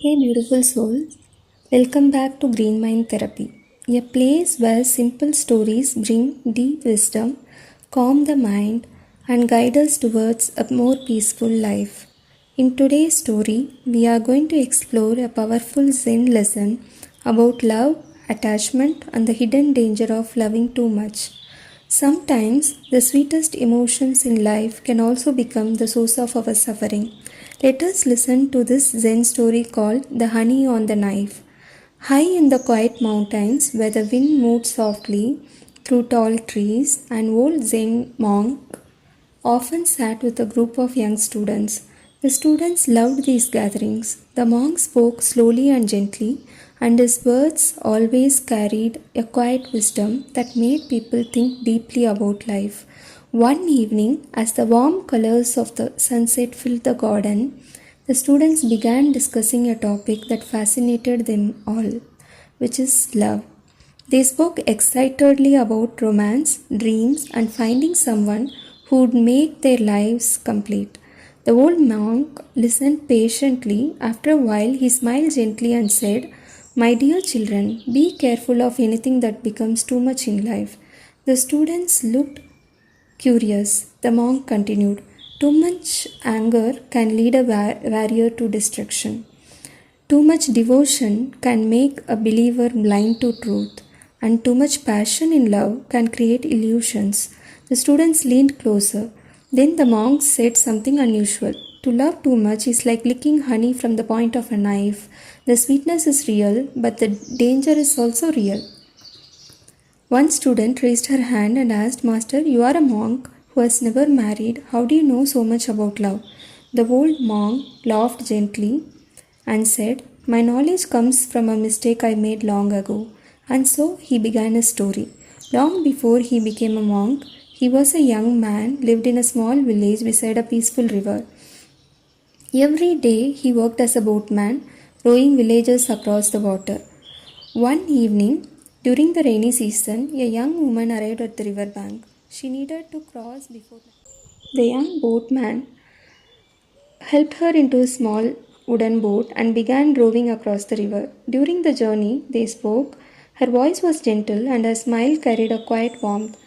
Hey, beautiful soul. Welcome back to GreenMind Therapy, a place where simple stories bring deep wisdom, calm the mind, and guide us towards a more peaceful life. In today's story, we are going to explore a powerful Zen lesson about love, attachment, and the hidden danger of loving too much. Sometimes the sweetest emotions in life can also become the source of our suffering. Let us listen to this Zen story called The Honey on the Knife. High in the quiet mountains, where the wind moved softly through tall trees, an old Zen monk often sat with a group of young students. The students loved these gatherings. The monk spoke slowly and gently, and his words always carried a quiet wisdom that made people think deeply about life. One evening, as the warm colors of the sunset filled the garden, the students began discussing a topic that fascinated them all, which is love. They spoke excitedly about romance, dreams, and finding someone who would make their lives complete. The old monk listened patiently. After a while, he smiled gently and said, "My dear children, be careful of anything that becomes too much in life." The students looked curious. The monk continued, "Too much anger can lead a warrior to destruction. Too much devotion can make a believer blind to truth, and too much passion in love can create illusions." The students leaned closer. Then the monk said something unusual. "To love too much is like licking honey from the point of a knife. The sweetness is real, but the danger is also real." One student raised her hand and asked, "Master, you are a monk who has never married. How do you know so much about love?" The old monk laughed gently and said, "My knowledge comes from a mistake I made long ago." And so he began his story. Long before he became a monk, he was a young man, lived in a small village beside a peaceful river. Every day he worked as a boatman, rowing villagers across the water. One evening, during the rainy season, a young woman arrived at the river bank. She needed to cross before the young boatman helped her into a small wooden boat and began rowing across the river. During the journey, they spoke. Her voice was gentle and her smile carried a quiet warmth.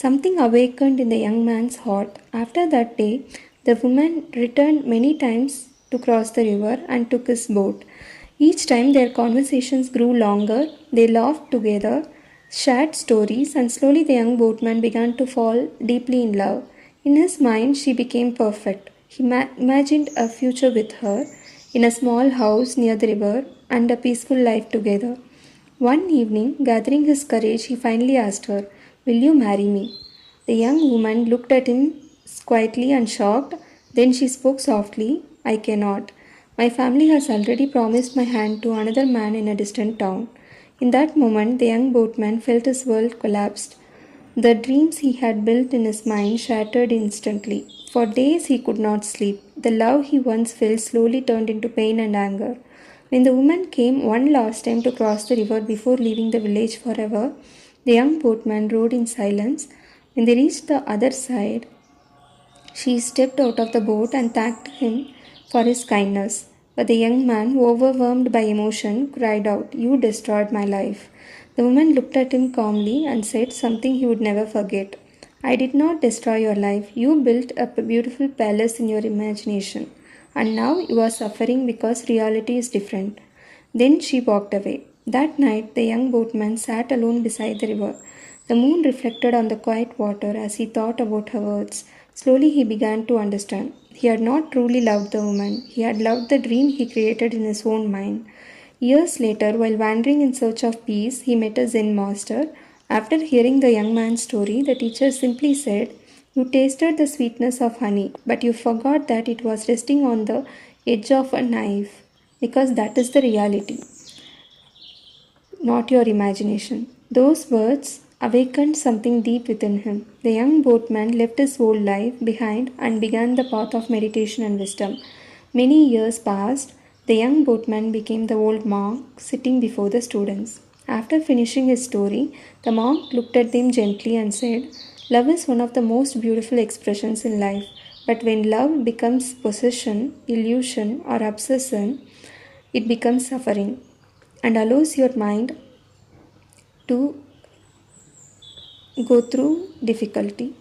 Something awakened in the young man's heart. After that day, the woman returned many times to cross the river and took his boat. Each time their conversations grew longer, they laughed together, shared stories, and slowly the young boatman began to fall deeply in love. In his mind, she became perfect. He imagined a future with her in a small house near the river and a peaceful life together. One evening, gathering his courage, he finally asked her, "Will you marry me?" The young woman looked at him quietly and shocked. Then she spoke softly, "I cannot. My family has already promised my hand to another man in a distant town." In that moment, the young boatman felt his world collapsed. The dreams he had built in his mind shattered instantly. For days he could not sleep. The love he once felt slowly turned into pain and anger. When the woman came one last time to cross the river before leaving the village forever, the young boatman rowed in silence. When they reached the other side, she stepped out of the boat and thanked him for his kindness. But the young man, overwhelmed by emotion, cried out, "You destroyed my life." The woman looked at him calmly and said something he would never forget. "I did not destroy your life. You built a beautiful palace in your imagination. And now you are suffering because reality is different." Then she walked away. That night, the young boatman sat alone beside the river. The moon reflected on the quiet water as he thought about her words. Slowly, he began to understand. He had not truly loved the woman, he had loved the dream he created in his own mind. Years later, while wandering in search of peace, he met a Zen master. After hearing the young man's story, the teacher simply said, "You tasted the sweetness of honey, but you forgot that it was resting on the edge of a knife, because that is the reality, not your imagination." Those words awakened something deep within him. The young boatman left his old life behind and began the path of meditation and wisdom. Many years passed. The young boatman became the old monk sitting before the students. After finishing his story, the monk looked at them gently and said, "Love is one of the most beautiful expressions in life. But when love becomes possession, illusion, or obsession, it becomes suffering and allows your mind to go through difficulty.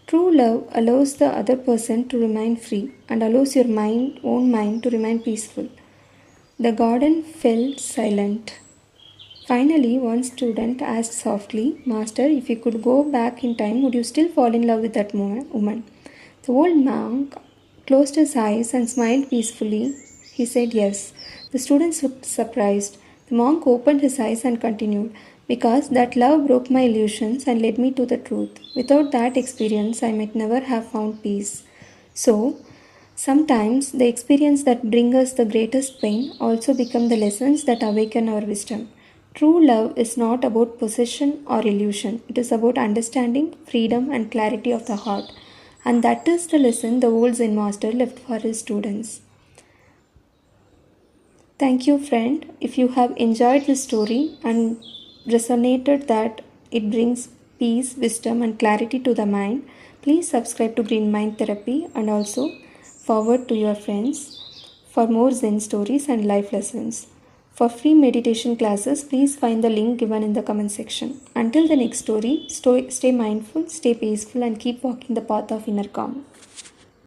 True love allows the other person to remain free and allows your own mind to remain peaceful. The garden fell silent. Finally, one student asked softly, Master, if you could go back in time, would you still fall in love with that woman? The old monk closed his eyes and smiled peacefully. He said yes. The students looked surprised. The monk opened his eyes and continued, Because that love broke my illusions and led me to the truth. Without that experience, I might never have found peace. So, sometimes the experience that bring us the greatest pain also become the lessons that awaken our wisdom. True love is not about possession or illusion. It is about understanding, freedom and clarity of the heart. And that is the lesson the old Zen master left for his students. Thank you, friend. If you have enjoyed this story and resonated that it brings peace, wisdom, and clarity to the mind, please subscribe to GreenMind Therapy and also forward to your friends for more Zen stories and life lessons. For free meditation classes, please find the link given in the comment section. Until the next story, stay mindful, stay peaceful, and keep walking the path of inner calm.